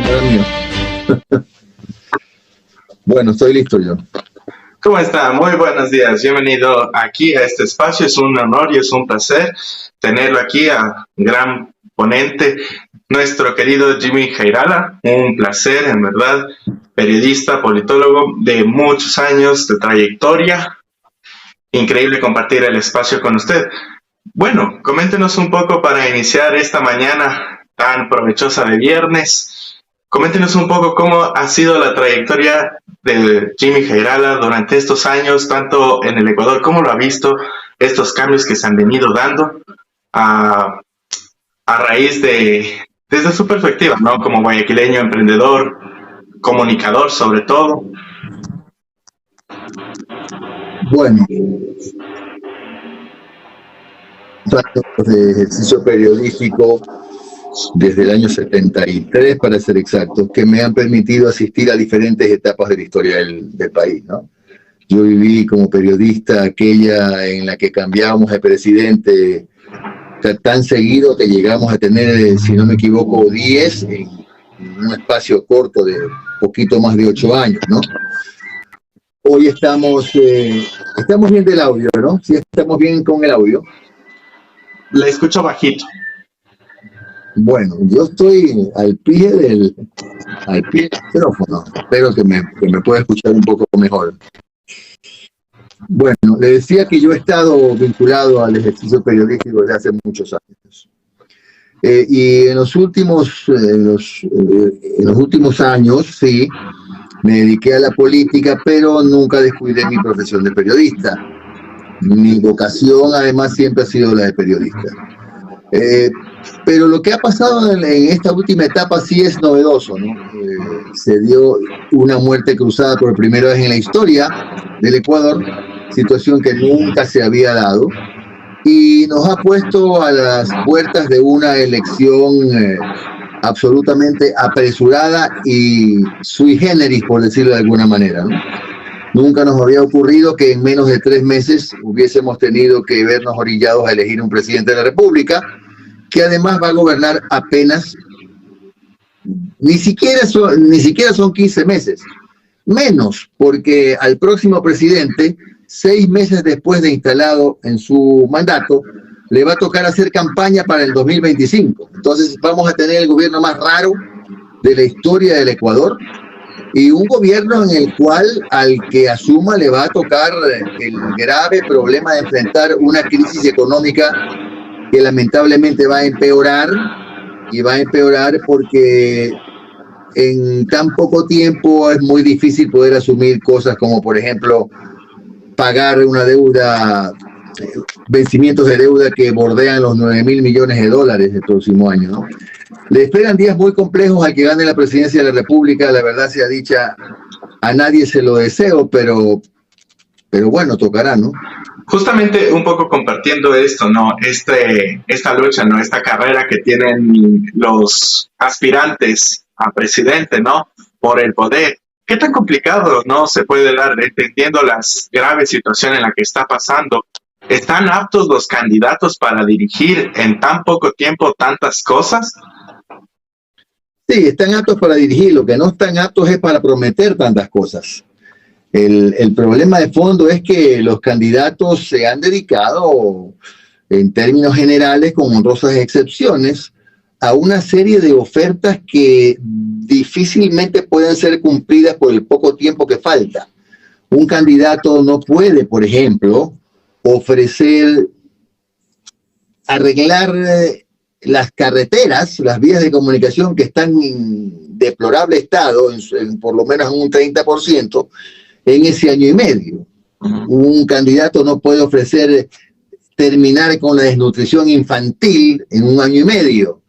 Era mío. Bueno, estoy listo yo. ¿Cómo está? Muy buenos días. Bienvenido aquí a este espacio. Es un honor y es un placer tenerlo aquí a un gran ponente, nuestro querido Jimmy Jairala. Un placer, en verdad. Periodista, politólogo de muchos años de trayectoria. Increíble compartir el espacio con usted. Bueno, coméntenos un poco para iniciar esta mañana tan provechosa de viernes. Coméntenos un poco cómo ha sido la trayectoria de Jimmy Jairala durante estos años, tanto en el Ecuador, cómo lo ha visto, estos cambios que se han venido dando a raíz desde su perspectiva, ¿no? Como guayaquileño, emprendedor, comunicador sobre todo. Bueno, años de ejercicio periodístico desde el año 73, para ser exactos, que me han permitido asistir a diferentes etapas de la historia del país, ¿no? Yo viví como periodista aquella en la que cambiábamos de presidente tan seguido que llegamos a tener, si no me equivoco, 10 en un espacio corto de poquito más de 8 años, ¿no? Hoy estamos bien del audio, ¿no? Sí, estamos bien con el audio. Le escucho bajito. Bueno, yo estoy al pie del micrófono. Espero que me pueda escuchar un poco mejor. Bueno, le decía que yo he estado vinculado al ejercicio periodístico desde hace muchos años. Y en los últimos años, sí, me dediqué a la política, pero nunca descuidé mi profesión de periodista. Mi vocación, además, siempre ha sido la de periodista. Pero lo que ha pasado en esta última etapa sí es novedoso, ¿no? Se dio una muerte cruzada por primera vez en la historia del Ecuador, situación que nunca se había dado, y nos ha puesto a las puertas de una elección absolutamente apresurada y sui generis, por decirlo de alguna manera, ¿no? Nunca nos había ocurrido que en menos de 3 meses hubiésemos tenido que vernos orillados a elegir un presidente de la República, que además va a gobernar apenas, ni siquiera son 15 meses, menos, porque al próximo presidente, 6 meses después de instalado en su mandato, le va a tocar hacer campaña para el 2025. Entonces vamos a tener el gobierno más raro de la historia del Ecuador, y un gobierno en el cual al que asuma le va a tocar el grave problema de enfrentar una crisis económica que lamentablemente va a empeorar, y va a empeorar porque en tan poco tiempo es muy difícil poder asumir cosas como, por ejemplo, pagar una deuda, vencimientos de deuda que bordean los 9.000 millones de dólares el próximo año, ¿no? Le esperan días muy complejos al que gane la presidencia de la República. La verdad sea dicha, a nadie se lo deseo, pero bueno, tocará, ¿no? Justamente un poco compartiendo esto, ¿no? Esta lucha, ¿no? Esta carrera que tienen los aspirantes a presidente, ¿no? Por el poder. ¿Qué tan complicado, no, se puede dar, entendiendo la grave situación en la que está pasando? ¿Están aptos los candidatos para dirigir en tan poco tiempo tantas cosas? Sí, están aptos para dirigir. Lo que no están aptos es para prometer tantas cosas. El problema de fondo es que los candidatos se han dedicado, en términos generales, con honrosas excepciones, a una serie de ofertas que difícilmente pueden ser cumplidas por el poco tiempo que falta. Un candidato no puede, por ejemplo, ofrecer arreglar las carreteras, las vías de comunicación que están en deplorable estado, por lo menos en un 30%, en ese año y medio. Un candidato no puede ofrecer terminar con la desnutrición infantil en un año y medio.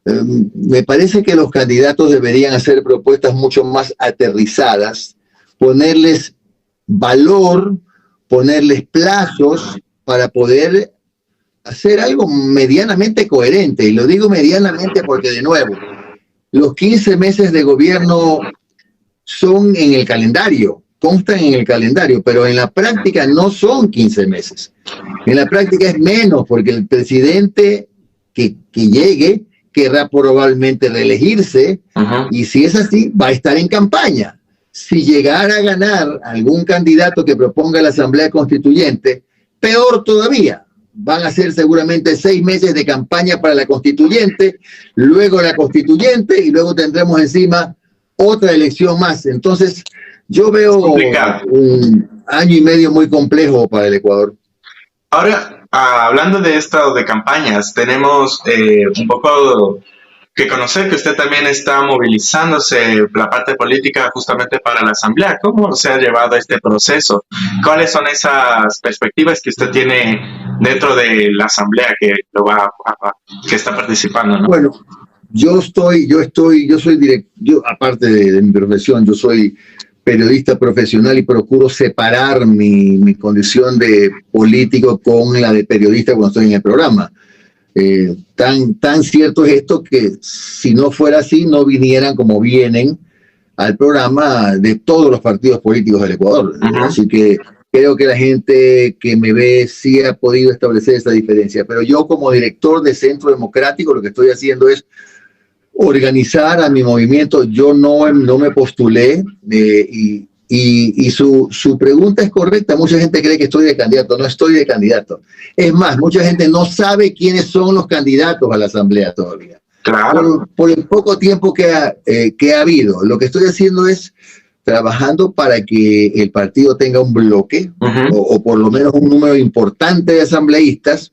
Me parece que los candidatos deberían hacer propuestas mucho más aterrizadas, ponerles valor, ponerles plazos para poder hacer algo medianamente coherente. Y lo digo medianamente porque, de nuevo, los 15 meses de gobierno son en el calendario, constan en el calendario, pero en la práctica no son 15 meses. En la práctica es menos, porque el presidente que llegue querrá probablemente reelegirse, y si es así, va a estar en campaña. Si llegara a ganar algún candidato que proponga la Asamblea Constituyente, peor todavía, van a ser seguramente 6 meses de campaña para la Constituyente, luego la Constituyente, y luego tendremos encima otra elección más. Entonces, yo veo un año y medio muy complejo para el Ecuador. Ahora, hablando de esto de campañas, tenemos un poco que conocer que usted también está movilizándose la parte política justamente para la Asamblea. ¿Cómo se ha llevado este proceso? ¿Cuáles son esas perspectivas que usted tiene dentro de la Asamblea que está participando, ¿no? Bueno, yo soy director, aparte de mi profesión, yo soy periodista profesional y procuro separar mi condición de político con la de periodista cuando estoy en el programa. Tan cierto es esto que si no fuera así, no vinieran como vienen al programa de todos los partidos políticos del Ecuador. Así que creo que la gente que me ve sí ha podido establecer esta diferencia. Pero yo, como director de Centro Democrático, lo que estoy haciendo es organizar a mi movimiento. Yo no me postulé, y su pregunta es correcta. Mucha gente cree que estoy de candidato. No estoy de candidato. Es más, mucha gente no sabe quiénes son los candidatos a la Asamblea todavía. Claro. Por el poco tiempo que ha habido. Lo que estoy haciendo es trabajando para que el partido tenga un bloque, o por lo menos un número importante de asambleístas,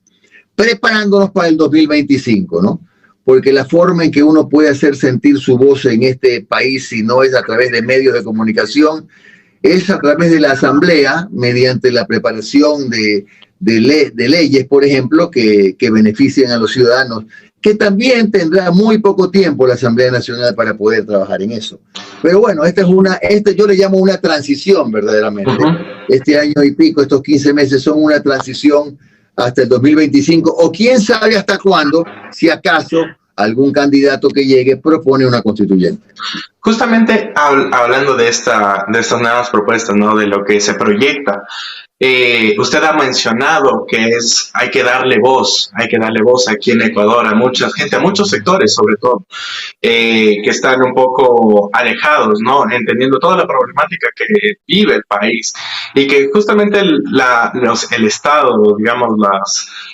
preparándonos para el 2025, ¿no? Porque la forma en que uno puede hacer sentir su voz en este país, si no es a través de medios de comunicación, es a través de la Asamblea, mediante la preparación de leyes, por ejemplo, que beneficien a los ciudadanos, que también tendrá muy poco tiempo la Asamblea Nacional para poder trabajar en eso. Pero bueno, yo le llamo una transición verdaderamente. Este año y pico, estos 15 meses son una transición hasta el 2025, o quién sabe hasta cuándo, si acaso algún candidato que llegue propone una constituyente. Justamente hablando de estas nuevas propuestas, ¿no? De lo que se proyecta, usted ha mencionado que hay que darle voz aquí en Ecuador a mucha gente, a muchos sectores sobre todo, que están un poco alejados, ¿no? Entendiendo toda la problemática que vive el país, y que justamente el Estado, digamos,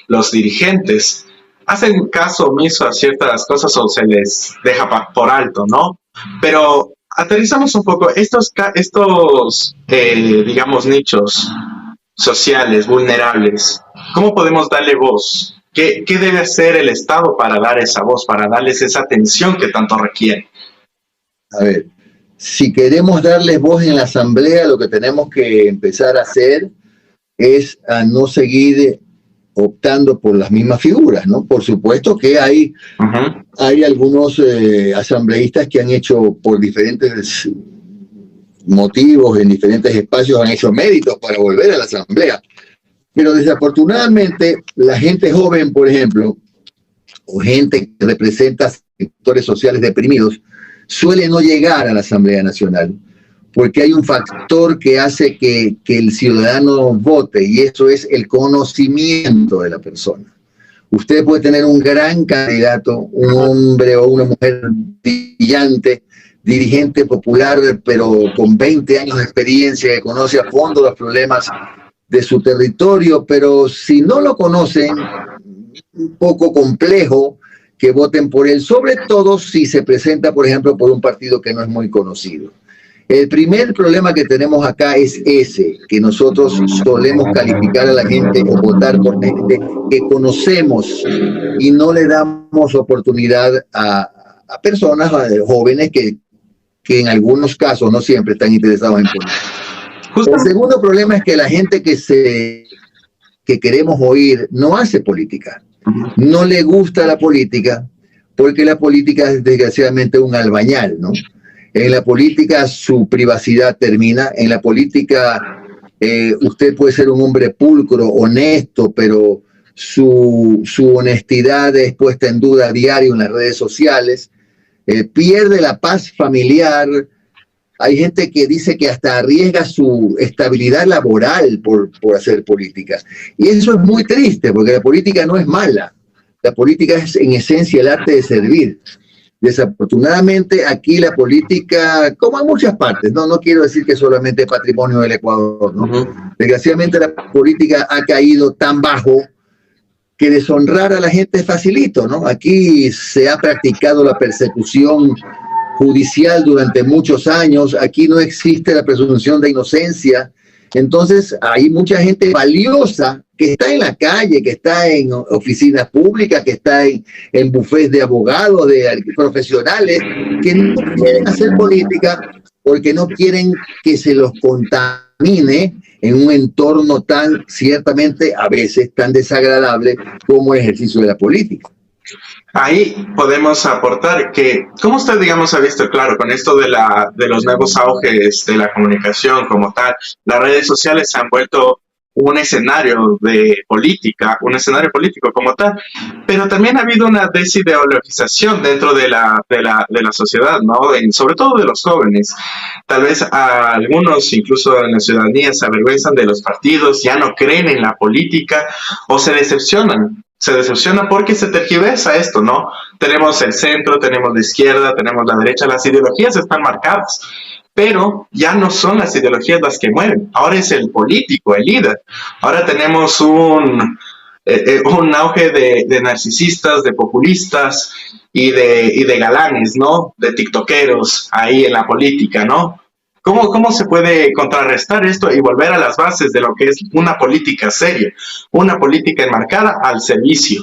los dirigentes, hacen caso omiso a ciertas cosas o se les deja por alto, ¿no? Pero aterrizamos un poco estos digamos, nichos sociales vulnerables. ¿Cómo podemos darle voz? ¿Qué debe hacer el Estado para dar esa voz, para darles esa atención que tanto requieren? A ver, si queremos darles voz en la Asamblea, lo que tenemos que empezar a hacer es a no seguir optando por las mismas figuras, ¿no? Por supuesto que hay algunos asambleístas que han hecho, por diferentes motivos, en diferentes espacios, han hecho méritos para volver a la Asamblea. Pero desafortunadamente, la gente joven, por ejemplo, o gente que representa sectores sociales deprimidos, suele no llegar a la Asamblea Nacional, porque hay un factor que hace que el ciudadano vote, y eso es el conocimiento de la persona. Usted puede tener un gran candidato, un hombre o una mujer brillante, dirigente popular, pero con 20 años de experiencia, que conoce a fondo los problemas de su territorio, pero si no lo conocen, un poco complejo que voten por él, sobre todo si se presenta, por ejemplo, por un partido que no es muy conocido. El primer problema que tenemos acá es ese, que nosotros solemos calificar a la gente o votar por gente que conocemos, y no le damos oportunidad a personas jóvenes que en algunos casos, no siempre, están interesados en política. El segundo problema es que la gente que queremos oír no hace política. No le gusta la política, porque la política es desgraciadamente un albañal, ¿no? En la política su privacidad termina. En la política usted puede ser un hombre pulcro, honesto, pero su honestidad es puesta en duda a diario en las redes sociales. Pierde la paz familiar. Hay gente que dice que hasta arriesga su estabilidad laboral por hacer políticas. Y eso es muy triste, porque la política no es mala. la política es en esencia el arte de servir. Desafortunadamente aquí la política, como en muchas partes, no quiero decir que solamente es patrimonio del Ecuador, ¿no? Desgraciadamente la política ha caído tan bajo que deshonrar a la gente es facilito, ¿no? Aquí se ha practicado la persecución judicial durante muchos años, aquí no existe la presunción de inocencia, entonces hay mucha gente valiosa que está en la calle, que está en oficinas públicas, que está en bufés de abogados, de profesionales, que no quieren hacer política porque no quieren que se los contamine en un entorno tan, ciertamente, a veces tan desagradable como el ejercicio de la política. Ahí podemos aportar que, ¿cómo usted, digamos, ha visto, claro, con esto de los nuevos auges de la comunicación como tal, las redes sociales se han vuelto un escenario de política, un escenario político como tal, pero también ha habido una desideologización dentro de la sociedad, ¿no? Sobre todo de los jóvenes. Tal vez a algunos, incluso en la ciudadanía, se avergüenzan de los partidos, ya no creen en la política o se decepcionan. Se decepciona porque se tergiversa esto, ¿no? Tenemos el centro, tenemos la izquierda, tenemos la derecha, las ideologías están marcadas, pero ya no son las ideologías las que mueven, ahora es el político, el líder. Ahora tenemos un auge de narcisistas, de populistas y de galanes, ¿no? De tiktokeros ahí en la política, ¿no? ¿Cómo se puede contrarrestar esto y volver a las bases de lo que es una política seria, una política enmarcada al servicio?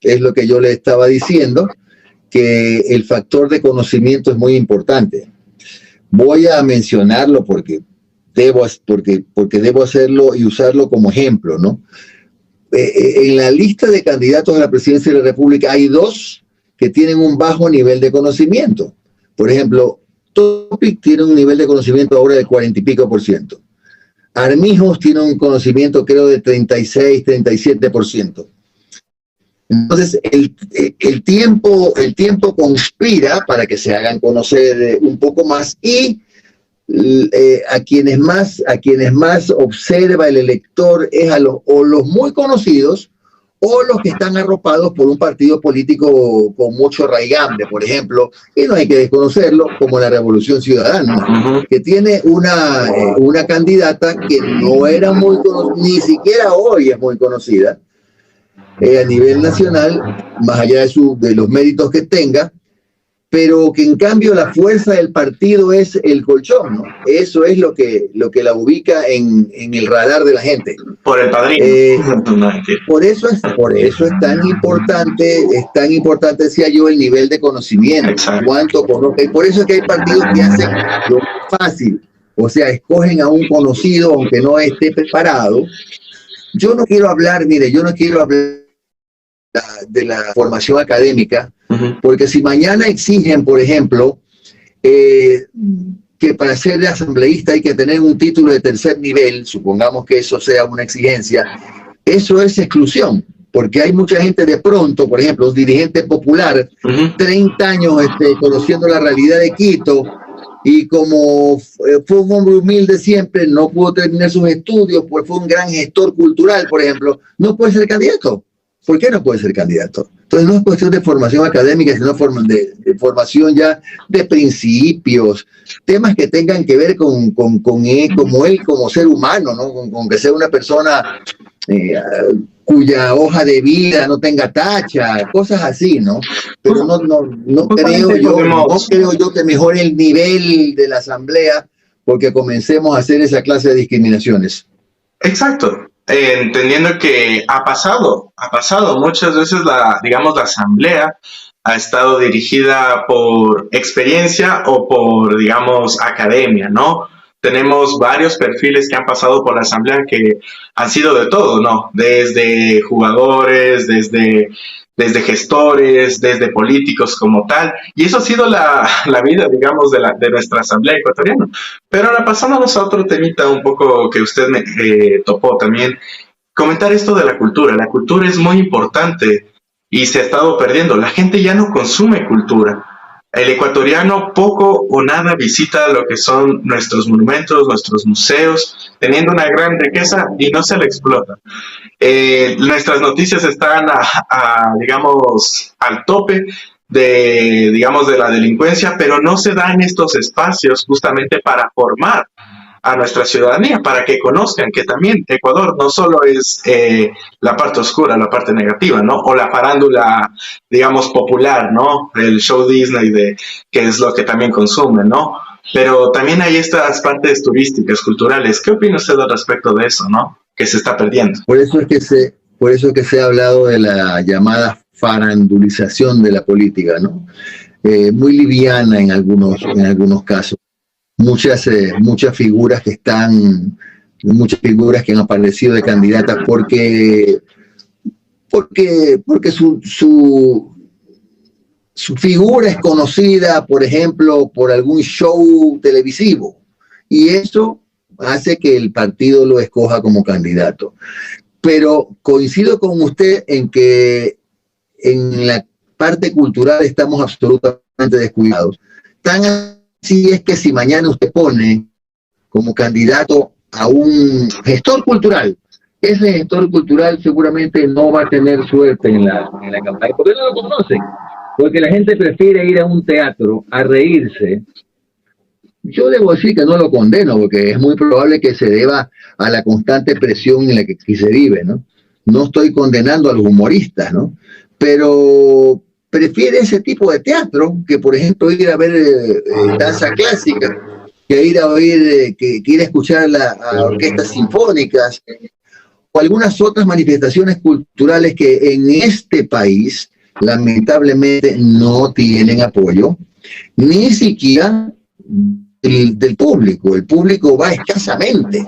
Es lo que yo le estaba diciendo, que el factor de conocimiento es muy importante. Voy a mencionarlo porque debo hacerlo y usarlo como ejemplo, ¿no? En la lista de candidatos a la presidencia de la República hay dos que tienen un bajo nivel de conocimiento. Por ejemplo, Topic tiene un nivel de conocimiento ahora de 40 y pico %. Armijos tiene un conocimiento creo de 36, 37%. Entonces el tiempo conspira para que se hagan conocer un poco más y a quienes más observa el elector es a los muy conocidos o los que están arropados por un partido político con mucho raigambre, por ejemplo, y no hay que desconocerlo, como la Revolución Ciudadana, que tiene una candidata que no era muy conocida, ni siquiera hoy es muy conocida a nivel nacional, más allá de los méritos que tenga, pero que en cambio la fuerza del partido es el colchón, ¿no? Eso es lo que la ubica en el radar de la gente. Por el padrino. Por eso es tan importante, decía yo, el nivel de conocimiento. Exacto. Cuánto conozco. Y por eso es que hay partidos que hacen lo fácil, o sea, escogen a un conocido aunque no esté preparado. Yo no quiero hablar de la formación académica, porque si mañana exigen, por ejemplo, que para ser asambleísta hay que tener un título de tercer nivel, supongamos que eso sea una exigencia, eso es exclusión, porque hay mucha gente de pronto, por ejemplo, un dirigente popular, 30 años conociendo la realidad de Quito, y como fue un hombre humilde siempre, no pudo terminar sus estudios, pues fue un gran gestor cultural, por ejemplo, no puede ser candidato. ¿Por qué no puede ser candidato? Entonces no es cuestión de formación académica, sino de formación ya de principios, temas que tengan que ver con él, como ser humano, ¿no? Con que sea una persona cuya hoja de vida no tenga tacha, cosas así, ¿no? Pero no creo yo que mejore el nivel de la asamblea porque comencemos a hacer esa clase de discriminaciones. Exacto. Entendiendo que ha pasado muchas veces la asamblea ha estado dirigida por experiencia o por, digamos, academia, ¿no? Tenemos varios perfiles que han pasado por la asamblea que han sido de todo, ¿no? Desde jugadores, desde gestores, desde políticos como tal, y eso ha sido la vida, digamos, de nuestra asamblea ecuatoriana. Pero ahora pasándonos a otro temita un poco que usted me topó también, comentar esto de la cultura es muy importante y se ha estado perdiendo, la gente ya no consume cultura. el ecuatoriano poco o nada visita lo que son nuestros monumentos, nuestros museos, teniendo una gran riqueza y no se le explota. Nuestras noticias están, digamos, al tope digamos, de la delincuencia, pero no se dan estos espacios justamente para formar a nuestra ciudadanía, para que conozcan que también Ecuador no solo es la parte oscura, la parte negativa, ¿no? O la farándula, digamos, popular, ¿no? El show Disney, que es lo que también consumen, ¿no? Pero también hay estas partes turísticas, culturales. ¿Qué opina usted al respecto de eso, no? Que se está perdiendo. Por eso es que se ha hablado de la llamada farandulización de la política, ¿no? Muy liviana en algunos casos. Muchas figuras que han aparecido de candidatas porque su figura es conocida, por ejemplo, por algún show televisivo, y eso hace que el partido lo escoja como candidato. Pero coincido con usted en que en la parte cultural estamos absolutamente descuidados. Tan así es que si mañana usted pone como candidato a un gestor cultural, ese gestor cultural seguramente no va a tener suerte en la campaña, porque no lo conocen, porque la gente prefiere ir a un teatro a reírse. Yo debo decir que no lo condeno, porque es muy probable que se deba a la constante presión en la que se vive, ¿no? No estoy condenando a los humoristas, ¿no? Pero prefiere ese tipo de teatro que, por ejemplo, ir a ver danza clásica, que ir a oír, que ir a escuchar a orquestas sinfónicas o algunas otras manifestaciones culturales que en este país lamentablemente no tienen apoyo, ni siquiera del público. El público va escasamente.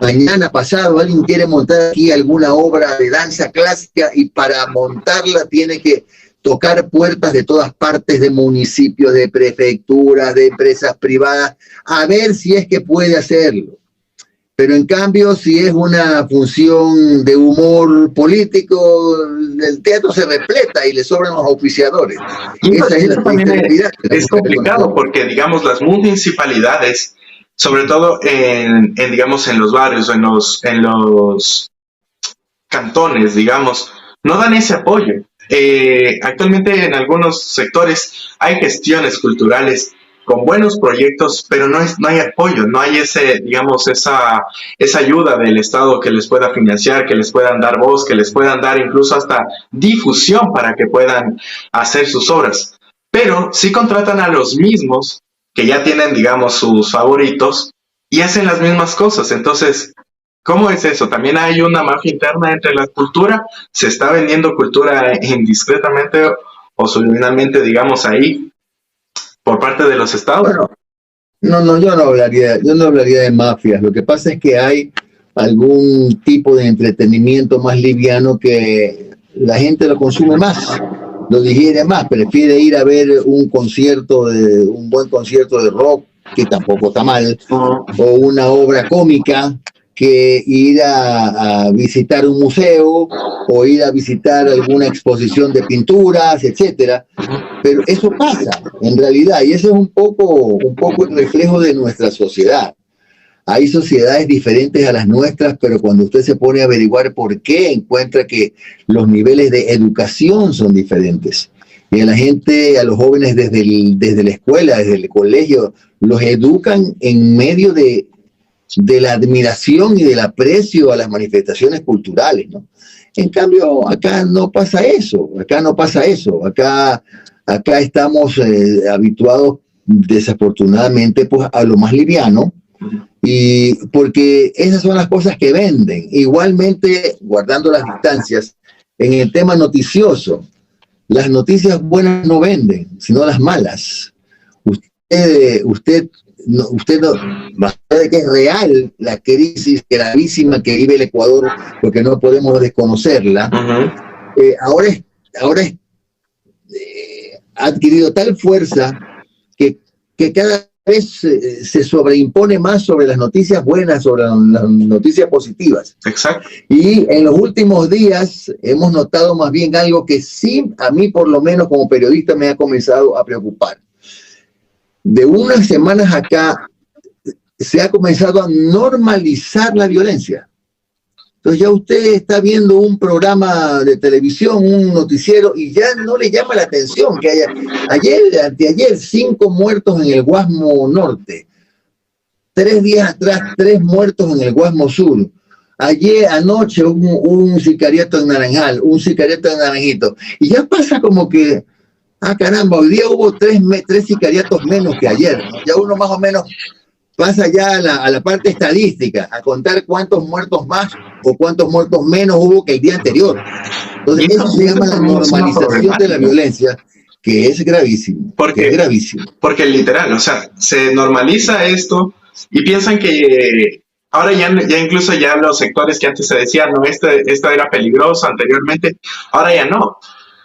Mañana pasado alguien quiere montar aquí alguna obra de danza clásica y para montarla tiene que tocar puertas de todas partes, de municipios, de prefecturas, de empresas privadas, a ver si es que puede hacerlo. Pero en cambio, si es una función de humor político, el teatro se repleta y le sobran los auspiciadores. Esa es la realidad. Es complicado porque, digamos, las municipalidades, sobre todo digamos, en los barrios, en los cantones, digamos, no dan ese apoyo. Actualmente en algunos sectores hay gestiones culturales con buenos proyectos, pero no hay apoyo, no hay digamos, esa ayuda del Estado que les pueda financiar, que les puedan dar voz, que les puedan dar incluso hasta difusión para que puedan hacer sus obras. Pero sí contratan a los mismos que ya tienen, digamos, sus favoritos y hacen las mismas cosas. Entonces, ¿cómo es eso? También hay una mafia interna entre la cultura. Se está vendiendo cultura indiscretamente o subliminalmente, digamos, ahí por parte de los estados. Bueno, yo no hablaría de mafias. Lo que pasa es que hay algún tipo de entretenimiento más liviano que la gente lo consume más, lo digiere más, prefiere ir a ver un buen concierto de rock, que tampoco está mal, o una obra cómica, que ir a visitar un museo o ir a visitar alguna exposición de pinturas, etcétera. Pero eso pasa en realidad, y eso es un poco el reflejo de nuestra sociedad. Hay sociedades diferentes a las nuestras, pero cuando usted se pone a averiguar por qué, encuentra que los niveles de educación son diferentes. Y a la gente, a los jóvenes desde la escuela, desde el colegio, los educan en medio de la admiración y del aprecio a las manifestaciones culturales, ¿no? En cambio, acá no pasa eso. Acá estamos habituados, desafortunadamente, pues, a lo más liviano, y porque esas son las cosas que venden. Igualmente, guardando las distancias, en el tema noticioso, las noticias buenas no venden, sino las malas. Usted no, más allá de que es real la crisis gravísima que vive el Ecuador, porque no podemos desconocerla, ahora ha adquirido tal fuerza que cada vez se sobreimpone más sobre las noticias buenas, sobre las noticias positivas. Exacto. Y en los últimos días hemos notado más bien algo que sí, a mí por lo menos como periodista me ha comenzado a preocupar. de unas semanas acá se ha comenzado a normalizar la violencia. Entonces ya usted está viendo un programa de televisión, un noticiero, y ya no le llama la atención que haya anteayer 5 muertos en el Guasmo Norte, 3 días atrás 3 muertos en el Guasmo Sur, ayer anoche un sicariato en Naranjal, un sicariato en Naranjito, y ya pasa como que, caramba, hoy día hubo 3 sicariatos menos que ayer, ¿no? Ya uno más o menos pasa ya a la parte estadística, a contar cuántos muertos más o cuántos muertos menos hubo que el día anterior. Entonces eso se llama la normalización de la violencia, que es gravísimo. Porque literal, o sea, se normaliza esto y piensan que ahora ya incluso ya los sectores que antes se decían, no, esto era peligroso anteriormente, ahora ya no.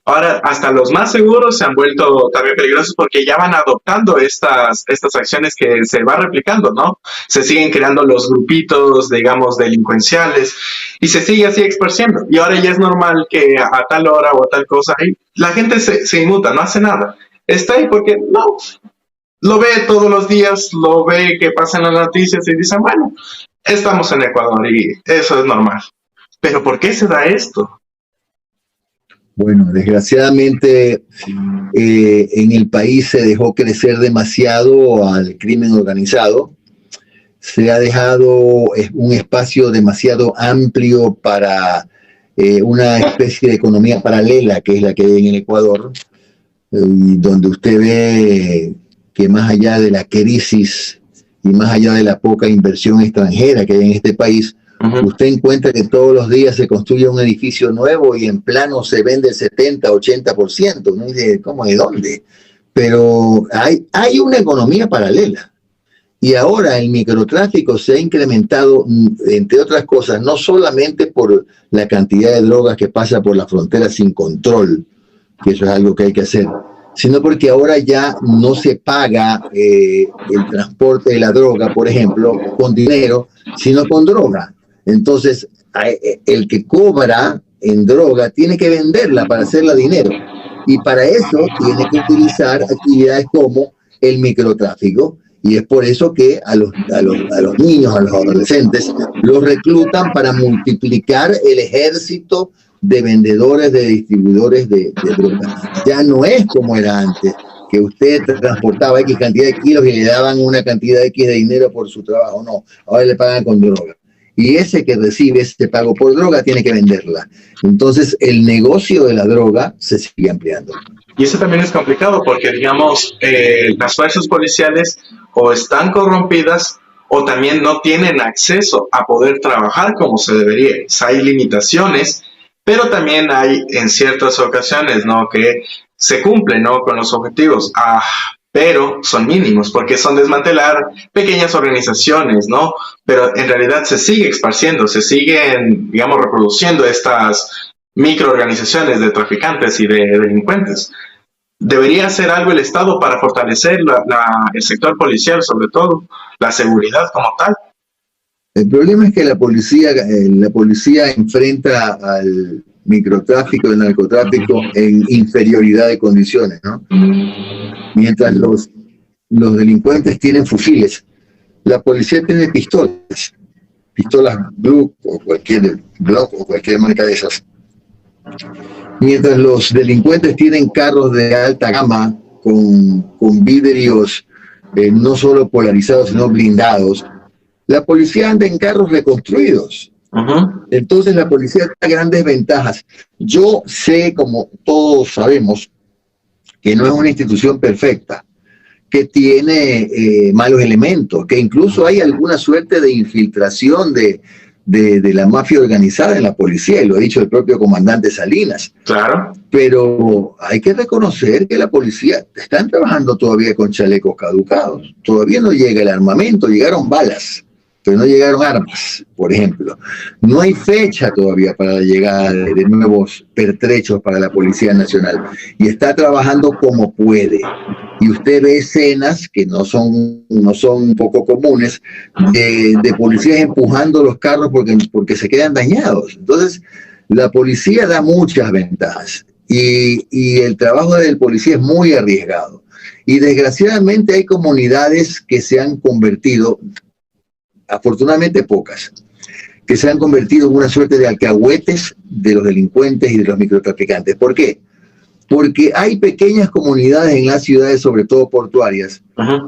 Ahora, hasta los más seguros se han vuelto también peligrosos porque ya van adoptando estas acciones que se va replicando, ¿no? Se siguen creando los grupitos, digamos, delincuenciales y se sigue así esparciendo. Y ahora ya es normal que a tal hora o a tal cosa, la gente se inmuta, no hace nada. Está ahí porque no, lo ve todos los días, lo ve que pasan las noticias y dicen, bueno, estamos en Ecuador y eso es normal. Pero ¿por qué se da esto? Bueno, desgraciadamente en el país se dejó crecer demasiado al crimen organizado, se ha dejado un espacio demasiado amplio para una especie de economía paralela que es la que hay en el Ecuador, donde usted ve que más allá de la crisis y más allá de la poca inversión extranjera que hay en este país, usted encuentra que todos los días se construye un edificio nuevo y en plano se vende el 70-80%. ¿No? Dice, ¿cómo? ¿De dónde? Pero hay una economía paralela. Y ahora el microtráfico se ha incrementado, entre otras cosas, no solamente por la cantidad de drogas que pasa por la frontera sin control, que eso es algo que hay que hacer, sino porque ahora ya no se paga el transporte de la droga, por ejemplo, con dinero, sino con droga. Entonces, el que cobra en droga tiene que venderla para hacerla dinero. Y para eso tiene que utilizar actividades como el microtráfico. Y es por eso que a los niños, a los adolescentes, los reclutan para multiplicar el ejército de vendedores, de distribuidores de droga. Ya no es como era antes, que usted transportaba X cantidad de kilos y le daban una cantidad X de dinero por su trabajo. No, ahora le pagan con droga. Y ese que recibe ese pago por droga tiene que venderla. Entonces, el negocio de la droga se sigue ampliando. Y eso también es complicado porque, digamos, las fuerzas policiales o están corrompidas o también no tienen acceso a poder trabajar como se debería. O sea, hay limitaciones, pero también hay en ciertas ocasiones, ¿no?, que se cumplen, ¿no?, con los objetivos. Pero son mínimos, porque son desmantelar pequeñas organizaciones, ¿no? Pero en realidad se sigue esparciendo, se siguen, digamos, reproduciendo estas microorganizaciones de traficantes y de delincuentes. ¿Debería hacer algo el Estado para fortalecer el sector policial, sobre todo, la seguridad como tal? El problema es que la policía enfrenta al microtráfico y el narcotráfico en inferioridad de condiciones, ¿no? Mientras los delincuentes tienen fusiles, la policía tiene pistolas Glock o cualquier marca de esas. Mientras los delincuentes tienen carros de alta gama con vidrios no solo polarizados sino blindados, la policía anda en carros reconstruidos. Entonces la policía tiene grandes ventajas. Yo sé, como todos sabemos, que no es una institución perfecta, que tiene malos elementos, que incluso hay alguna suerte de infiltración de la mafia organizada en la policía, y lo ha dicho el propio comandante Salinas. Claro. Pero hay que reconocer que la policía están trabajando todavía con chalecos caducados. Todavía no llega el armamento, llegaron balas, pero no llegaron armas, por ejemplo. No hay fecha todavía para la llegada de nuevos pertrechos para la Policía Nacional, y está trabajando como puede. Y usted ve escenas que no son poco comunes de policías empujando los carros porque se quedan dañados. Entonces, la policía da muchas ventajas. y el trabajo del policía es muy arriesgado. Y desgraciadamente hay comunidades que se han convertido, afortunadamente pocas, que se han convertido en una suerte de alcahuetes de los delincuentes y de los microtraficantes. ¿Por qué? Porque hay pequeñas comunidades en las ciudades, sobre todo portuarias,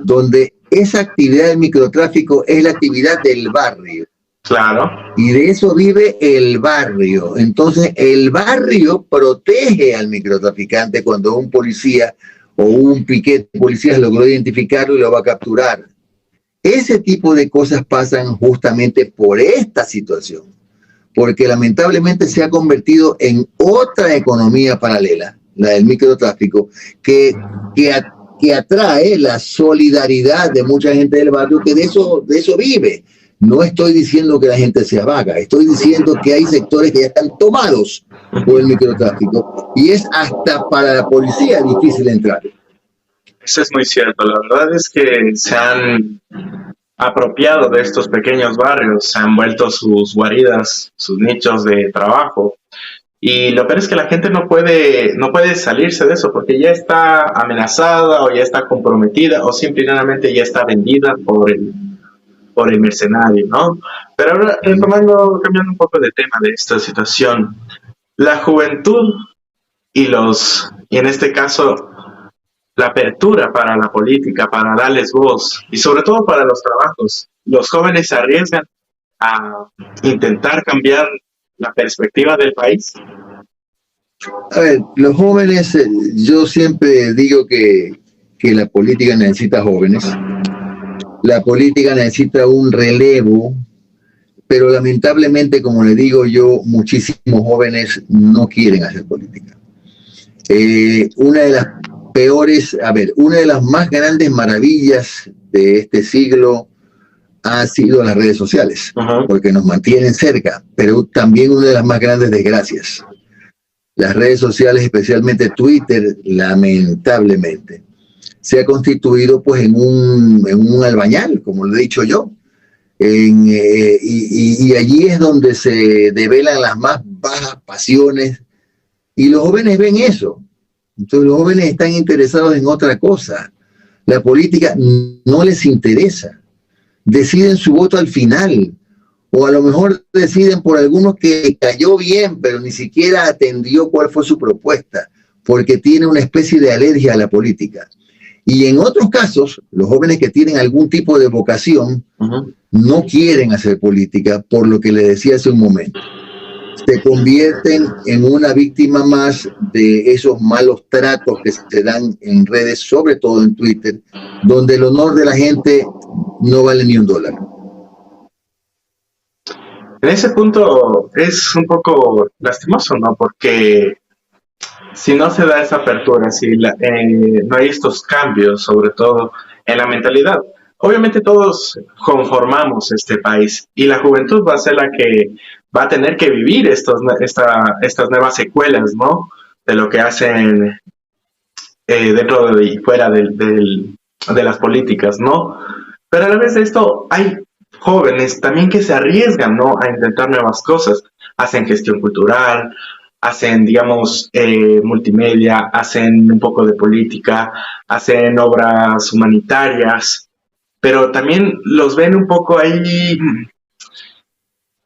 donde esa actividad del microtráfico es la actividad del barrio. Claro. Y de eso vive el barrio. Entonces, el barrio protege al microtraficante cuando un policía o un piquete de policías logró identificarlo y lo va a capturar. Ese tipo de cosas pasan justamente por esta situación, porque lamentablemente se ha convertido en otra economía paralela, la del microtráfico, que atrae la solidaridad de mucha gente del barrio que de eso vive. No estoy diciendo que la gente sea vaga, estoy diciendo que hay sectores que ya están tomados por el microtráfico y es hasta para la policía difícil entrar. Eso es muy cierto. La verdad es que se han apropiado de estos pequeños barrios, se han vuelto sus guaridas, sus nichos de trabajo. Y lo peor es que la gente no puede salirse de eso porque ya está amenazada o ya está comprometida o simplemente ya está vendida por el mercenario, ¿no? Pero ahora, cambiando un poco de tema de esta situación, la juventud y en este caso, la apertura para la política, para darles voz y sobre todo para los trabajos. Los jóvenes se arriesgan a intentar cambiar la perspectiva del país. A ver, los jóvenes, yo siempre digo que la política necesita jóvenes. La política necesita un relevo, pero lamentablemente, como le digo yo, muchísimos jóvenes no quieren hacer política. Una de las peores, una de las más grandes maravillas de este siglo ha sido las redes sociales, porque nos mantienen cerca, pero también una de las más grandes desgracias. Las redes sociales, especialmente Twitter, lamentablemente, se ha constituido pues en un albañal, como lo he dicho yo. Y allí es donde se develan las más bajas pasiones y los jóvenes ven eso. Entonces los jóvenes están interesados en otra cosa. La política no les interesa. Deciden su voto al final. O a lo mejor deciden por algunos que cayó bien, pero ni siquiera atendió cuál fue su propuesta, porque tiene una especie de alergia a la política. Y en otros casos, los jóvenes que tienen algún tipo de vocación no quieren hacer política, por lo que le decía hace un momento. Se convierten en una víctima más de esos malos tratos que se dan en redes, sobre todo en Twitter, donde el honor de la gente no vale ni $1. En ese punto es un poco lastimoso, ¿no? Porque si no se da esa apertura, si no hay estos cambios, sobre todo en la mentalidad, obviamente todos conformamos este país y la juventud va a ser la que va a tener que vivir estas nuevas secuelas, ¿no? De lo que hacen dentro y fuera de las políticas, ¿no? Pero a la vez de esto hay jóvenes también que se arriesgan, ¿no? A intentar nuevas cosas, hacen gestión cultural, hacen, digamos, multimedia, hacen un poco de política, hacen obras humanitarias, pero también los ven un poco ahí,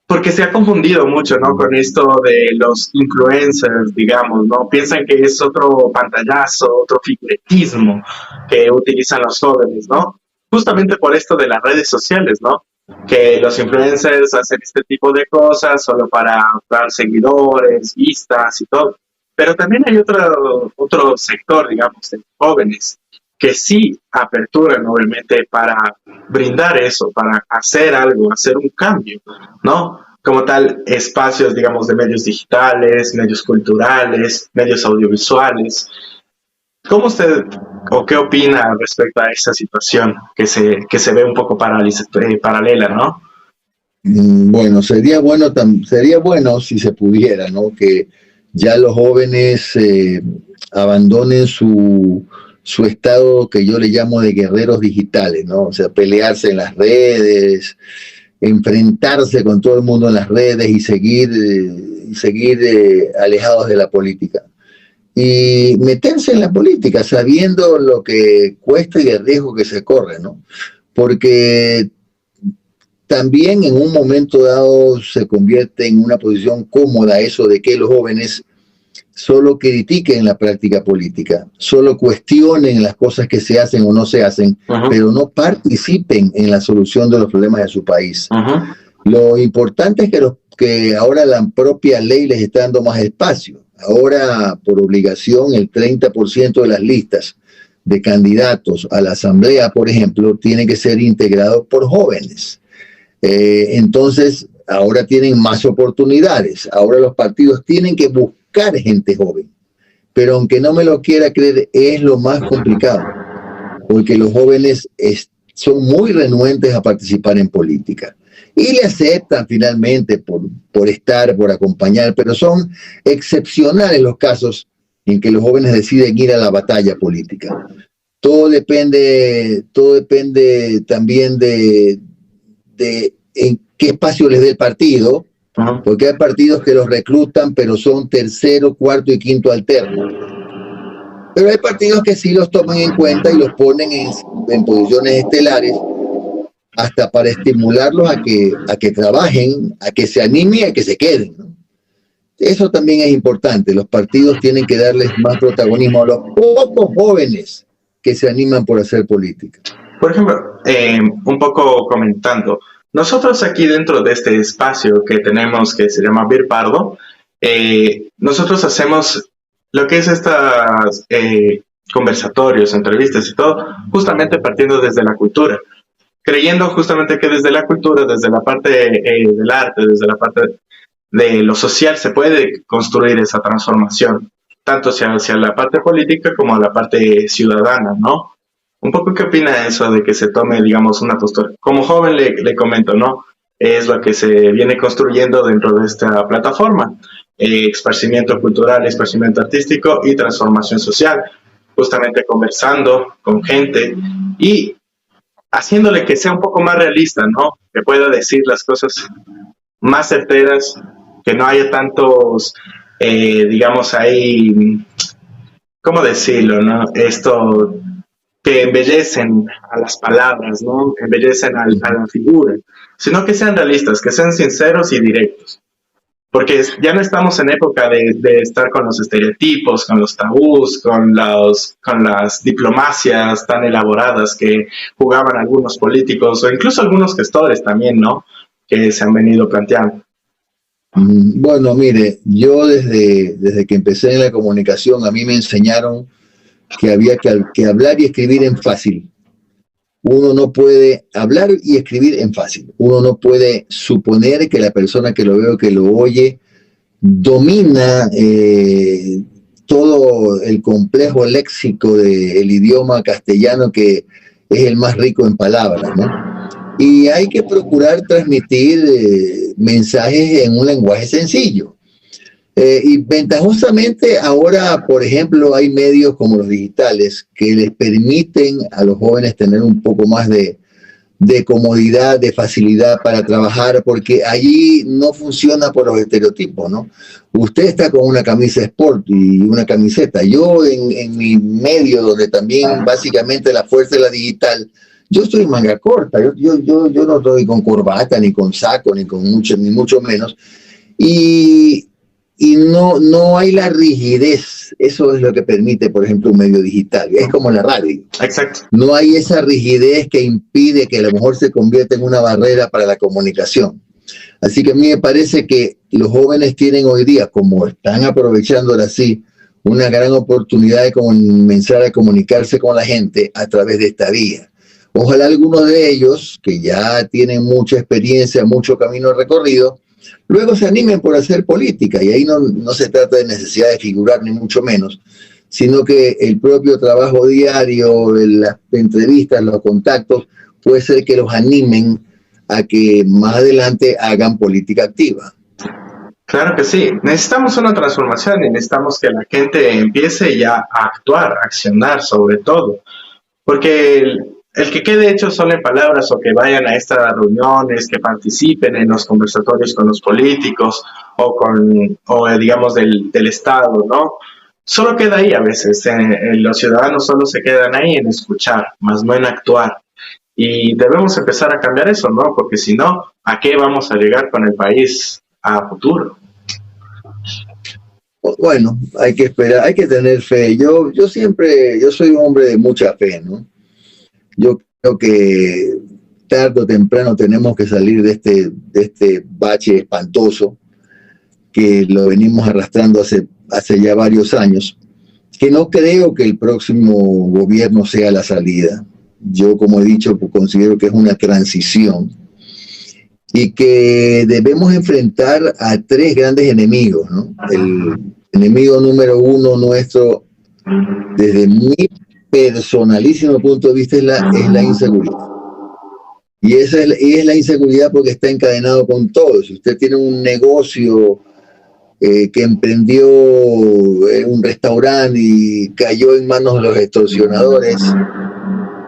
porque se ha confundido mucho, ¿no? Con esto de los influencers, digamos, ¿no? Piensan que es otro pantallazo, otro figuretismo que utilizan los jóvenes, ¿no? Justamente por esto de las redes sociales, ¿no? Que los influencers hacen este tipo de cosas solo para dar seguidores, vistas y todo. Pero también hay otro sector, digamos, de jóvenes que sí aperturan, obviamente, para brindar eso, para hacer algo, hacer un cambio, ¿no? Como tal, espacios, digamos, de medios digitales, medios culturales, medios audiovisuales. ¿Cómo usted o qué opina respecto a esta situación que se ve un poco paralela, ¿no? Bueno, sería bueno si se pudiera, ¿no? Que ya los jóvenes abandonen su estado que yo le llamo de guerreros digitales, ¿no? O sea, pelearse en las redes, enfrentarse con todo el mundo en las redes y seguir alejados de la política. y meterse en la política sabiendo lo que cuesta y el riesgo que se corre, ¿no? Porque también en un momento dado se convierte en una posición cómoda eso de que los jóvenes solo critiquen la práctica política, solo cuestionen las cosas que se hacen o no se hacen, pero no participen en la solución de los problemas de su país. Lo importante es que ahora la propia ley les está dando más espacio. Ahora, por obligación, el 30% de las listas de candidatos a la asamblea, por ejemplo, tienen que ser integrados por jóvenes. Entonces, ahora tienen más oportunidades. Ahora los partidos tienen que buscar gente joven. Pero aunque no me lo quiera creer, es lo más complicado. Porque los jóvenes son muy renuentes a participar en política. Y le aceptan finalmente por estar, por acompañar, pero son excepcionales los casos en que los jóvenes deciden ir a la batalla política. Todo depende también de en qué espacio les dé el partido, porque hay partidos que los reclutan, pero son tercero, cuarto y quinto alternos. Pero hay partidos que sí los toman en cuenta y los ponen en posiciones estelares, hasta para estimularlos a que trabajen, a que se animen y a que se queden, ¿no? Eso también es importante. Los partidos tienen que darles más protagonismo a los pocos jóvenes que se animan por hacer política. Por ejemplo, un poco comentando, nosotros aquí dentro de este espacio que tenemos que se llama Bir Pardo, nosotros hacemos lo que es estas conversatorios, entrevistas y todo, justamente partiendo desde la cultura, creyendo justamente que desde la cultura, desde la parte del arte, desde la parte de lo social, se puede construir esa transformación, tanto hacia la parte política como a la parte ciudadana, ¿no? Un poco, ¿qué opina de eso de que se tome, digamos, una postura? Como joven le comento, ¿no? Es lo que se viene construyendo dentro de esta plataforma. Esparcimiento cultural, esparcimiento artístico y transformación social. Justamente conversando con gente y haciéndole que sea un poco más realista, ¿no? Que pueda decir las cosas más certeras, que no haya tantos, digamos, ahí, ¿cómo decirlo, no? Esto que embellecen a las palabras, ¿no? Embellecen a la figura, sino que sean realistas, que sean sinceros y directos. Porque ya no estamos en época de estar con los estereotipos, con los tabús, con las diplomacias tan elaboradas que jugaban algunos políticos o incluso algunos gestores también, ¿no? Que se han venido planteando. Bueno, mire, yo desde que empecé en la comunicación, a mí me enseñaron que había que hablar y escribir en fácil. Uno no puede hablar y escribir en fácil. Uno no puede suponer que la persona que lo ve o que lo oye domina todo el complejo léxico del idioma castellano, que es el más rico en palabras, ¿no? Y hay que procurar transmitir mensajes en un lenguaje sencillo. Y ventajosamente ahora, por ejemplo, hay medios como los digitales que les permiten a los jóvenes tener un poco más de comodidad, de facilidad para trabajar, porque allí no funciona por los estereotipos, ¿no? Usted está con una camisa sport y una camiseta. Yo en mi medio, donde también básicamente la fuerza de la digital, yo estoy en manga corta, yo no estoy con corbata, ni con saco, ni mucho menos. Y no hay la rigidez. Eso es lo que permite, por ejemplo, un medio digital. Es como la radio. Exacto. No hay esa rigidez que impide que a lo mejor se convierta en una barrera para la comunicación. Así que a mí me parece que los jóvenes tienen hoy día, como están aprovechándola así, una gran oportunidad de comenzar a comunicarse con la gente a través de esta vía. Ojalá algunos de ellos, que ya tienen mucha experiencia, mucho camino recorrido, luego se animen por hacer política, y ahí no se trata de necesidad de figurar, ni mucho menos, sino que el propio trabajo diario, las entrevistas, los contactos, puede ser que los animen a que más adelante hagan política activa. Claro que sí, necesitamos una transformación y necesitamos que la gente empiece ya a actuar, a accionar sobre todo, porque el que quede hecho solo en palabras o que vayan a estas reuniones, que participen en los conversatorios con los políticos o digamos del Estado, ¿no? solo queda ahí a veces. Los ciudadanos solo se quedan ahí en escuchar, más no en actuar. Y debemos empezar a cambiar eso, ¿no? Porque si no, ¿a qué vamos a llegar con el país a futuro? Bueno, hay que esperar, hay que tener fe. Yo soy un hombre de mucha fe, ¿no? Yo creo que tarde o temprano tenemos que salir de este bache espantoso que lo venimos arrastrando hace ya varios años, que no creo que el próximo gobierno sea la salida. Yo, como he dicho, considero que es una transición y que debemos enfrentar a tres grandes enemigos, ¿no? El enemigo número uno nuestro, desde mi personalísimo punto de vista, es la inseguridad. Y es la inseguridad porque está encadenado con todo. Si usted tiene un negocio que emprendió en un restaurante y cayó en manos de los extorsionadores,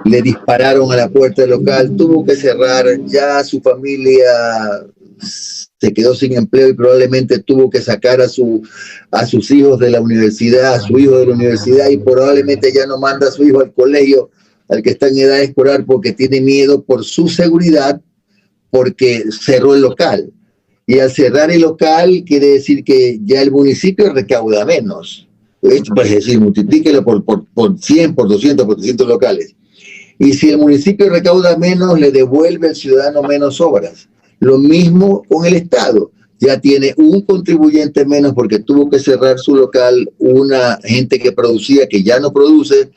le dispararon a la puerta del local, tuvo que cerrar, ya su familia se quedó sin empleo y probablemente tuvo que sacar a sus hijos de la universidad, a su hijo de la universidad, y probablemente ya no manda a su hijo al colegio, al que está en edad escolar, porque tiene miedo por su seguridad, porque cerró el local. Y al cerrar el local quiere decir que ya el municipio recauda menos. Esto es decir, multiplíquelo por 100, por 200, por 300 locales. Y si el municipio recauda menos, le devuelve al ciudadano menos obras. Lo mismo con el Estado. Ya tiene un contribuyente menos porque tuvo que cerrar su local, una gente que producía, que ya no produce,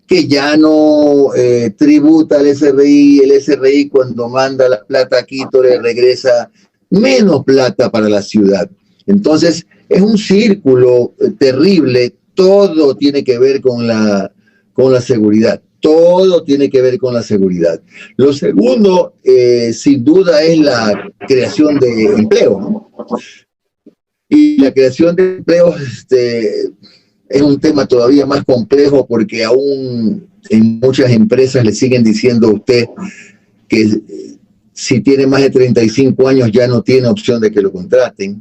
que ya no tributa al SRI. El SRI, cuando manda la plata a Quito, le regresa menos plata para la ciudad. Entonces, es un círculo terrible. Todo tiene que ver con la seguridad. Todo tiene que ver con la seguridad. Lo segundo, sin duda, es la creación de empleo, ¿no? Y la creación de empleos es un tema todavía más complejo porque aún en muchas empresas le siguen diciendo a usted que si tiene más de 35 años ya no tiene opción de que lo contraten,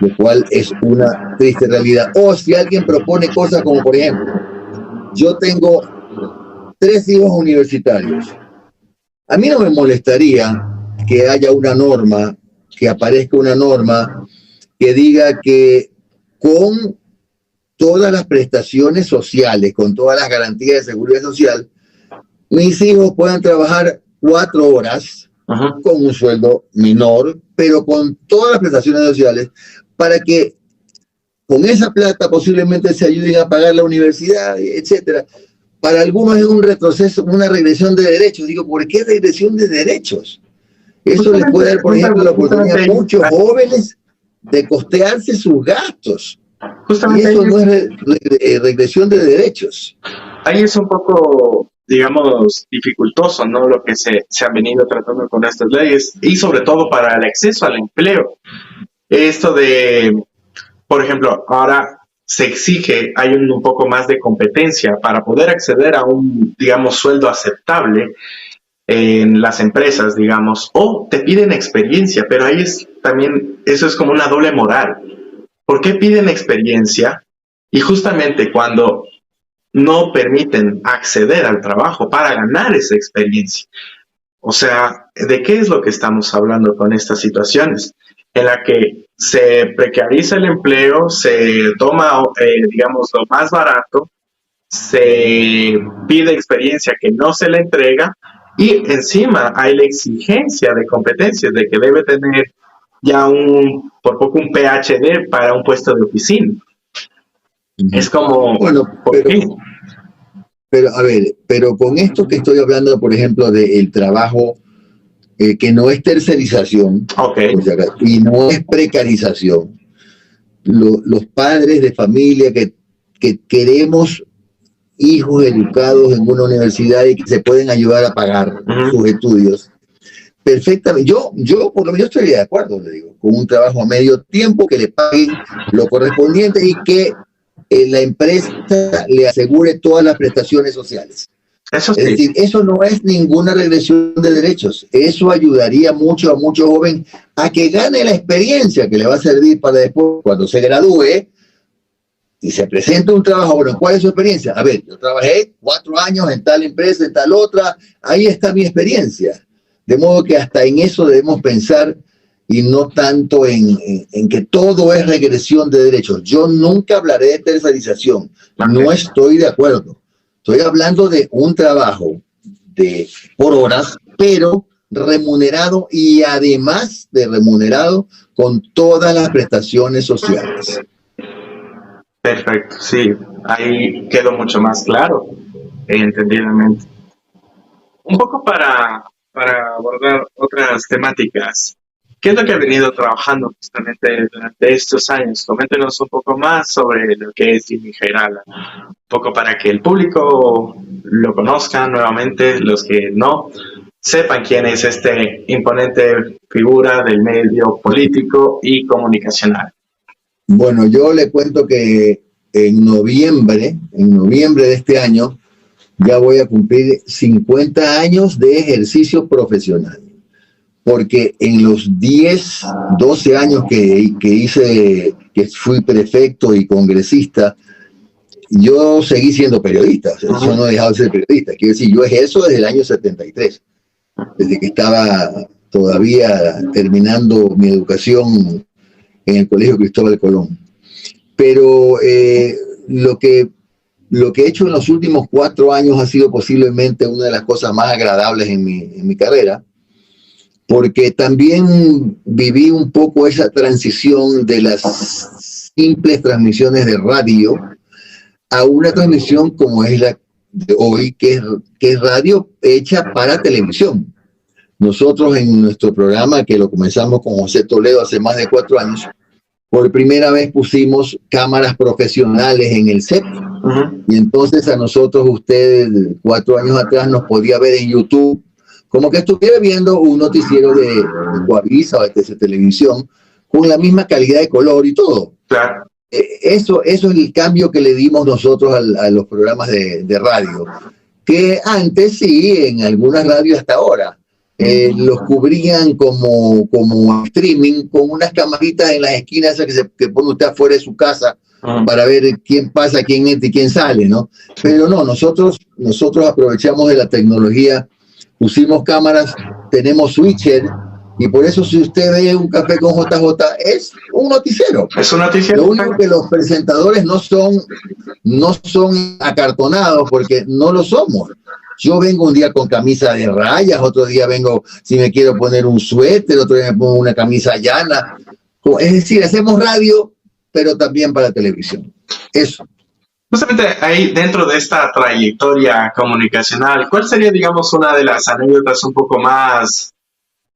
lo cual es una triste realidad. O si alguien propone cosas como, por ejemplo, yo tengo 3 hijos universitarios. A mí no me molestaría que haya una norma, que aparezca una norma que diga que con todas las prestaciones sociales, con todas las garantías de seguridad social, mis hijos puedan trabajar 4 horas con un sueldo menor, pero con todas las prestaciones sociales, para que con esa plata posiblemente se ayuden a pagar la universidad, etcétera. Para algunos es un retroceso, una regresión de derechos. Digo, ¿por qué regresión de derechos? Eso les puede dar, por ejemplo, la oportunidad a muchos jóvenes de costearse sus gastos. Y eso no es regresión de derechos. Ahí es un poco, digamos, dificultoso, ¿no? Lo que se han venido tratando con estas leyes, y sobre todo para el acceso al empleo. Esto de, por ejemplo, ahora se exige, hay un poco más de competencia para poder acceder a un, digamos, sueldo aceptable en las empresas, digamos, o te piden experiencia, pero ahí es también, eso es como una doble moral. ¿Por qué piden experiencia? Y justamente cuando no permiten acceder al trabajo para ganar esa experiencia. O sea, ¿de qué es lo que estamos hablando con estas situaciones? En la que se precariza el empleo, se toma, digamos, lo más barato, se pide experiencia que no se le entrega, y encima hay la exigencia de competencias de que debe tener ya por poco un PhD para un puesto de oficina. Es como, bueno, ¿por qué? Pero, a ver, pero con esto que estoy hablando, por ejemplo, del trabajo que no es tercerización, okay, o sea, y no es precarización, los padres de familia que queremos hijos educados en una universidad y que se pueden ayudar a pagar sus estudios, perfectamente. Yo por lo menos estoy de acuerdo, le digo, con un trabajo a medio tiempo, que le paguen lo correspondiente y que la empresa le asegure todas las prestaciones sociales. Eso sí. Es decir, eso no es ninguna regresión de derechos. Eso ayudaría mucho a muchos jóvenes a que gane la experiencia que le va a servir para después, cuando se gradúe, y se presenta un trabajo, bueno, ¿cuál es su experiencia? A ver, yo trabajé 4 años en tal empresa, en tal otra, ahí está mi experiencia. De modo que hasta en eso debemos pensar y no tanto en que todo es regresión de derechos. Yo nunca hablaré de tercerización, no estoy de acuerdo. Estoy hablando de un trabajo por horas, pero remunerado y además de remunerado con todas las prestaciones sociales. Perfecto, sí, ahí quedó mucho más claro, entendidamente. Un poco para abordar otras temáticas, ¿qué es lo que ha venido trabajando justamente durante estos años? Coméntenos un poco más sobre lo que es Jimmy Jairala, un poco para que el público lo conozca nuevamente, los que no, sepan quién es este imponente figura del medio político y comunicacional. Bueno, yo le cuento que en noviembre de este año, ya voy a cumplir 50 años de ejercicio profesional. Porque en los 10, 12 años que fui prefecto y congresista, yo seguí siendo periodista. Eso no he dejado de ser periodista. Quiero decir, yo ejerzo desde el año 73, desde que estaba todavía terminando mi educación en el Colegio Cristóbal Colón. Pero lo que he hecho en los últimos 4 años ha sido posiblemente una de las cosas más agradables en mi carrera, porque también viví un poco esa transición de las simples transmisiones de radio a una transmisión como es la de hoy, que es radio hecha para televisión. Nosotros en nuestro programa, que lo comenzamos con José Toledo hace más de 4 años, por primera vez pusimos cámaras profesionales en el set. Y entonces a nosotros, usted 4 años atrás nos podía ver en YouTube, como que estuviera viendo un noticiero de Coavisa o de TC Televisión, con la misma calidad de color y todo. Claro. Eso es el cambio que le dimos nosotros a los programas de radio, que antes sí, en algunas radios hasta ahora, los cubrían como streaming, con unas camaritas en las esquinas que pone usted afuera de su casa para ver quién pasa, quién entra y quién sale, ¿no? Pero no, nosotros aprovechamos de la tecnología, pusimos cámaras, tenemos switcher, y por eso si usted ve un café con JJ, es un noticiero. Es un noticiero. Lo único que los presentadores no son acartonados, porque no lo somos. Yo vengo un día con camisa de rayas, otro día vengo, si me quiero poner un suéter, otro día me pongo una camisa llana. Es decir, hacemos radio, pero también para televisión. Eso. Justamente ahí, dentro de esta trayectoria comunicacional, ¿cuál sería, digamos, una de las anécdotas un poco más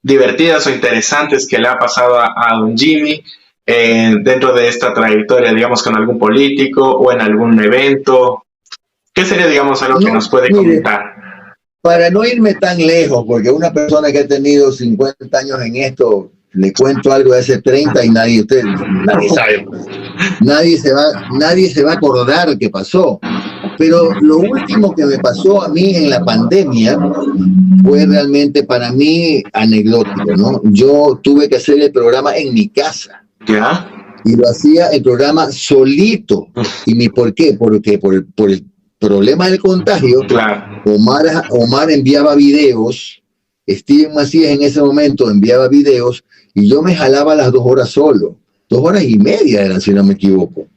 divertidas o interesantes que le ha pasado a don Jimmy dentro de esta trayectoria, digamos, con algún político o en algún evento? ¿Qué sería, digamos, algo que nos puede comentar? Para no irme tan lejos, porque una persona que ha tenido 50 años en esto, le cuento algo de hace 30 y nadie sabe. Nadie se va a acordar qué pasó. Pero lo último que me pasó a mí en la pandemia fue realmente para mí anecdótico, ¿no? Yo tuve que hacer el programa en mi casa. ¿Ya? Y lo hacía el programa solito. ¿Y por qué? Porque por el problema del contagio, claro. Omar enviaba videos, Steven Macías en ese momento enviaba videos, y yo me jalaba las 2 horas solo. 2 horas y media eran, si no me equivoco.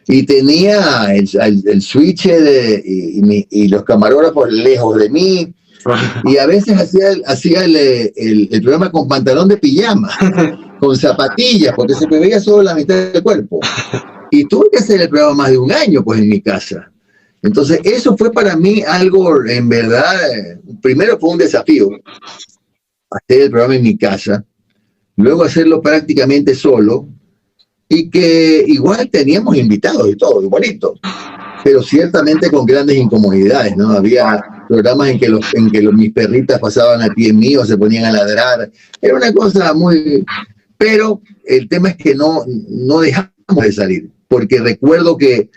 Y tenía el switch y los camarógrafos lejos de mí, y a veces hacía el programa con pantalón de pijama, con zapatillas, porque se me veía solo la mitad del cuerpo. Y tuve que hacer el programa más de 1 año, pues, en mi casa. Entonces, eso fue para mí algo, en verdad, primero fue un desafío, hacer el programa en mi casa, luego hacerlo prácticamente solo, y que igual teníamos invitados y todo, igualito, pero ciertamente con grandes incomodidades, ¿no? Había programas en que mis perritas pasaban al pie mío, se ponían a ladrar, era una cosa muy... Pero el tema es que no dejamos de salir, porque recuerdo que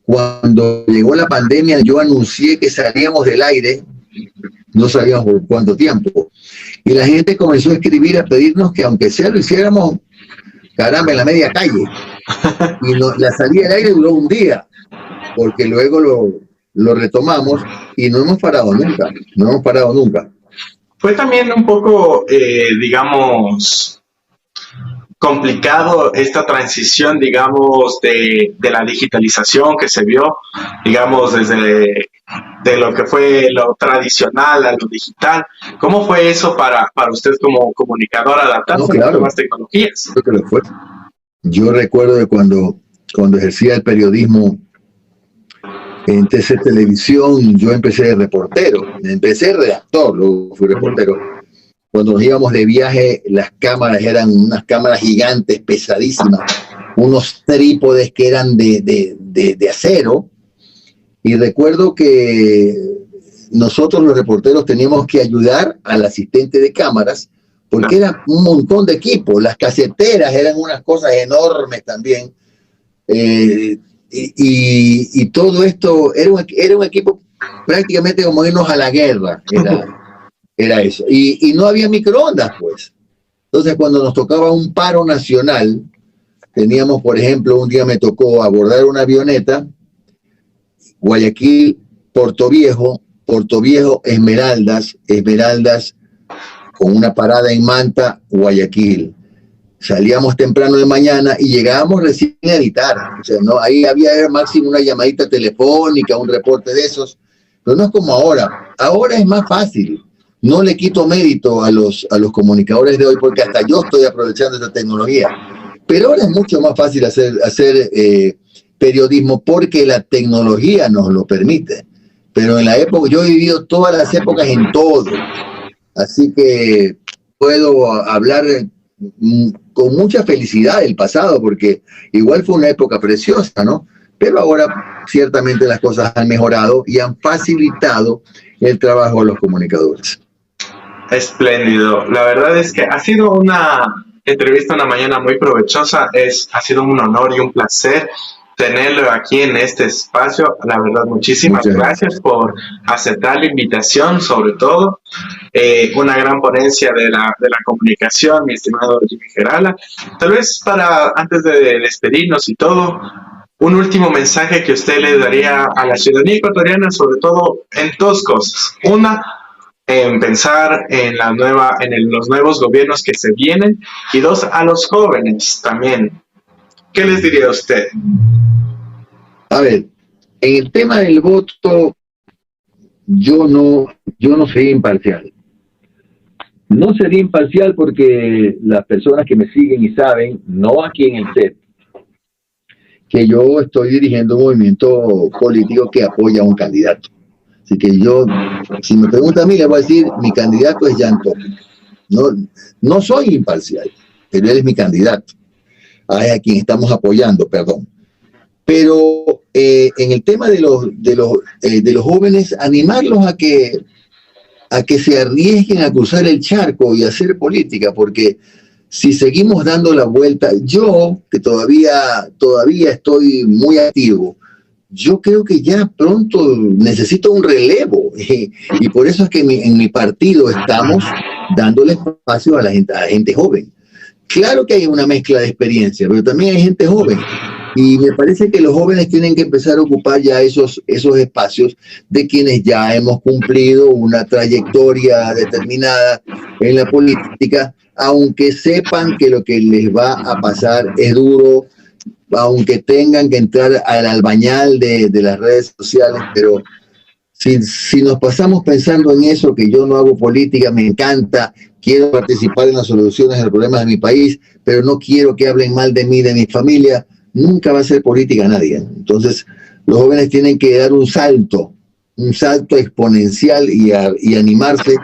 cuando llegó la pandemia, yo anuncié que salíamos del aire, no sabíamos por cuánto tiempo, y la gente comenzó a escribir, a pedirnos que aunque sea lo hiciéramos, caramba, en la media calle. Y la salida al aire duró un día, porque luego lo retomamos y no hemos parado nunca. Fue también un poco, digamos, complicado esta transición, digamos, de la digitalización que se vio, digamos, desde de lo que fue lo tradicional a lo digital. ¿Cómo fue eso para usted como comunicador adaptarse a las nuevas tecnologías? Creo que lo fue. Yo recuerdo de cuando ejercía el periodismo en TC Televisión, yo empecé de reportero, empecé redactor, luego fui reportero. Cuando nos íbamos de viaje, las cámaras eran unas cámaras gigantes, pesadísimas, unos trípodes que eran de acero. Y recuerdo que nosotros los reporteros teníamos que ayudar al asistente de cámaras, porque era un montón de equipo. Las caseteras eran unas cosas enormes también. Y todo esto era un equipo prácticamente como irnos a la guerra. Era eso. Y no había microondas, pues. Entonces, cuando nos tocaba un paro nacional, teníamos, por ejemplo, un día me tocó abordar una avioneta, Guayaquil, Portoviejo, Esmeraldas, con una parada en Manta, Guayaquil. Salíamos temprano de mañana y llegábamos recién a editar. O sea, ¿no? Ahí había máximo una llamadita telefónica, un reporte de esos. Pero no es como ahora. Ahora es más fácil. No le quito mérito a los comunicadores de hoy, porque hasta yo estoy aprovechando esta tecnología. Pero ahora es mucho más fácil hacer periodismo porque la tecnología nos lo permite. Pero en la época, yo he vivido todas las épocas en todo. Así que puedo hablar con mucha felicidad del pasado, porque igual fue una época preciosa, ¿no? Pero ahora ciertamente las cosas han mejorado y han facilitado el trabajo de los comunicadores. Espléndido. La verdad es que ha sido una entrevista, una mañana muy provechosa. Ha sido un honor y un placer tenerlo aquí en este espacio. La verdad, muchísimas gracias por aceptar la invitación, sobre todo. Una gran ponencia de la comunicación, mi estimado Jimmy Gerala. Tal vez antes de despedirnos y todo, un último mensaje que usted le daría a la ciudadanía ecuatoriana, sobre todo en dos cosas. Una, en pensar en los nuevos gobiernos que se vienen, y dos, a los jóvenes también. ¿Qué les diría usted? A ver, en el tema del voto, yo no sería imparcial. No sería imparcial porque las personas que me siguen y saben, no aquí en el set, que yo estoy dirigiendo un movimiento político que apoya a un candidato. Así que yo, si me preguntan a mí, le voy a decir, mi candidato es Jan Toki. No soy imparcial, pero él es mi candidato. A quien estamos apoyando, perdón. Pero en el tema de los jóvenes, animarlos a que se arriesguen a cruzar el charco y hacer política, porque si seguimos dando la vuelta, yo, que todavía estoy muy activo, yo creo que ya pronto necesito un relevo, y por eso es que en mi partido estamos dándole espacio a la gente joven. Claro que hay una mezcla de experiencia, pero también hay gente joven. Y me parece que los jóvenes tienen que empezar a ocupar ya esos espacios de quienes ya hemos cumplido una trayectoria determinada en la política, aunque sepan que lo que les va a pasar es duro, aunque tengan que entrar al albañal de las redes sociales. Pero si nos pasamos pensando en eso, que yo no hago política, me encanta, quiero participar en las soluciones de los problemas de mi país, pero no quiero que hablen mal de mí, de mi familia, nunca va a ser política nadie. Entonces, los jóvenes tienen que dar un salto exponencial y animarse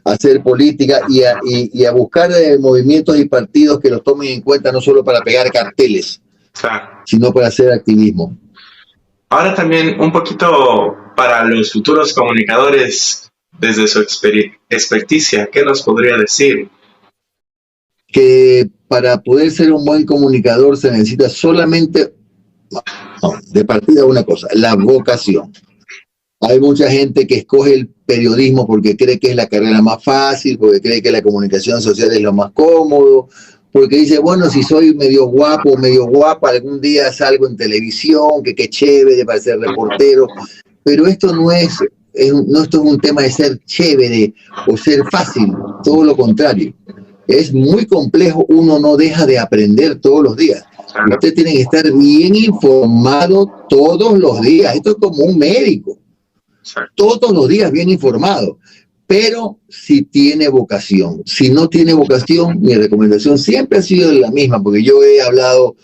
a hacer política y a buscar movimientos y partidos que los tomen en cuenta, no solo para pegar carteles, sino para hacer activismo. Ahora también un poquito para los futuros comunicadores, desde su experticia, ¿qué nos podría decir? Que para poder ser un buen comunicador se necesita solamente, de partida una cosa, la vocación. Hay mucha gente que escoge el periodismo porque cree que es la carrera más fácil, porque cree que la comunicación social es lo más cómodo, porque dice, bueno, si soy medio guapo, medio guapa, algún día salgo en televisión, que qué chévere para ser reportero, pero esto no es un tema de ser chévere o ser fácil, todo lo contrario. Es muy complejo, uno no deja de aprender todos los días. Usted tiene que estar bien informado todos los días. Esto es como un médico. Todos los días bien informado. Pero si tiene vocación. Si no tiene vocación, mi recomendación siempre ha sido la misma, porque yo he hablado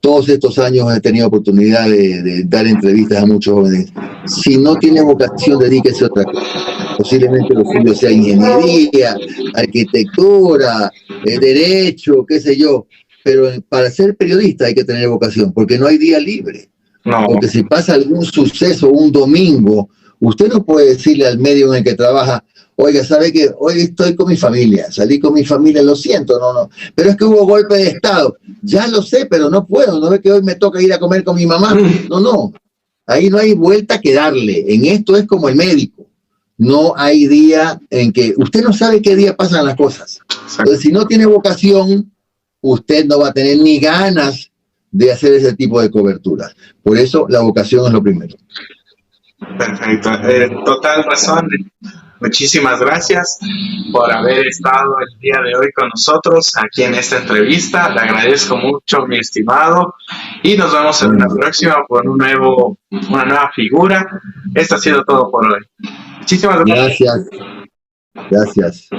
todos estos años, he tenido oportunidad de dar entrevistas a muchos jóvenes. Si no tiene vocación, dedíquese a otra cosa. Posiblemente lo suyo sea ingeniería, arquitectura, derecho, qué sé yo. Pero para ser periodista hay que tener vocación, porque no hay día libre. No. Porque si pasa algún suceso un domingo, usted no puede decirle al medio en el que trabaja, oiga, ¿sabe qué? Hoy estoy con mi familia, salí con mi familia, lo siento, no. Pero es que hubo golpe de Estado. Ya lo sé, pero no puedo. ¿No ve que hoy me toca ir a comer con mi mamá? No. Ahí no hay vuelta que darle. En esto es como el médico. No hay día en que... Usted no sabe qué día pasan las cosas. Entonces, si no tiene vocación, usted no va a tener ni ganas de hacer ese tipo de cobertura. Por eso, la vocación es lo primero. Perfecto. Total razón. Muchísimas gracias por haber estado el día de hoy con nosotros aquí en esta entrevista. Le agradezco mucho, mi estimado, y nos vemos en la próxima con una nueva figura. Esto ha sido todo por hoy. Muchísimas gracias. Gracias.